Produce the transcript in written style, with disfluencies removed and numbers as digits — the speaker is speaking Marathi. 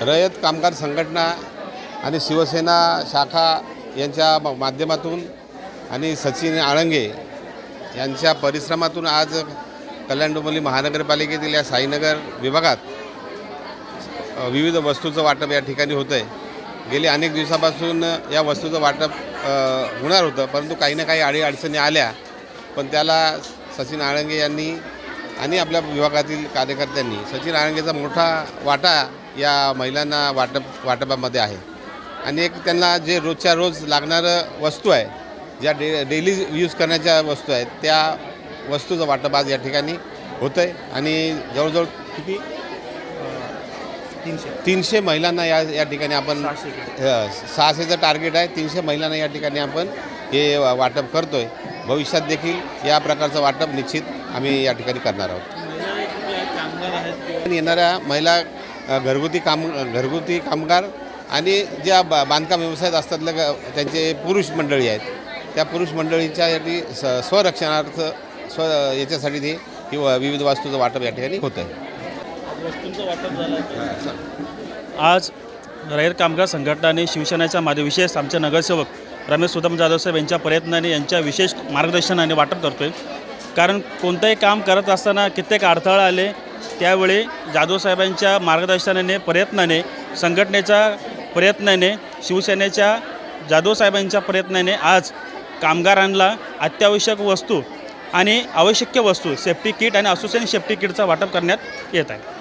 रयत कामगार संघटना आणि शिवसेना शाखा यांच्या माध्यमातून आणि सचिन आळंगे यांच्या परिश्रमातून आज कल्याण डोंबिवली महानगरपालिकेतील या साईनगर विभागात विविध वस्तूचं वाटप या ठिकाणी होतं आहे। गेली अनेक दिवसापासून या वस्तूचं वाटप होणार होतं, परंतु काही ना काही अडीअडचणी आल्या, पण त्याला सचिन आळंगे यांनी आणि आपल्या विभागातील कार्यकर्त्यांनी सचिन आळंगेचा मोठा वाटा या महिलांना वाटपामध्ये आहे। आणि एक त्यांना जे रोजच्या रोज लागणारं वस्तू आहे, ज्या डेली यूज करण्याच्या वस्तू आहेत, त्या वस्तूचं वाटप आज या ठिकाणी होतं आहे। आणि जवळजवळ किती 300 महिलांना या ठिकाणी आपण 600चं टार्गेट आहे। 300 महिलांना या ठिकाणी आपण हे वाटप करतो आहे। भविष्यात देखील या प्रकारचं वाटप निश्चित आम्ही या ठिकाणी करणार आहोत। येणाऱ्या महिला घरगुती कामगार आणि ज्या बांधकाम व्यवसायात असतात त्यांचे पुरुष मंडळी आहेत, त्या पुरुष मंडळींच्या स्वरक्षणार्थ याच्यासाठी ते विविध वस्तूचं वाटप या ठिकाणी होतं आहे। वस्तूंचं वाटप झालं आज रयत कामगार संघटना आणि शिवसेनेच्या विशेष आमचे नगरसेवक रमेश सुदाम जाधव साहेब यांच्या प्रयत्नाने यांच्या विशेष मार्गदर्शनाने वाटप करतो आहे। कारण कोणतंही काम करत असताना कित्येक अडथळे आले, त्यावेळी जाधव साहेबांच्या मार्गदर्शनाने प्रयत्नाने संघटनेच्या प्रयत्नाने शिवसेनेच्या जाधव साहेबांच्या प्रयत्नाने आज कामगारांना अत्यावश्यक वस्तू आणि आवश्यक वस्तू सेफ्टी किट आणि असोसिएशन सेफ्टी किटचं वाटप करण्यात येत आहे।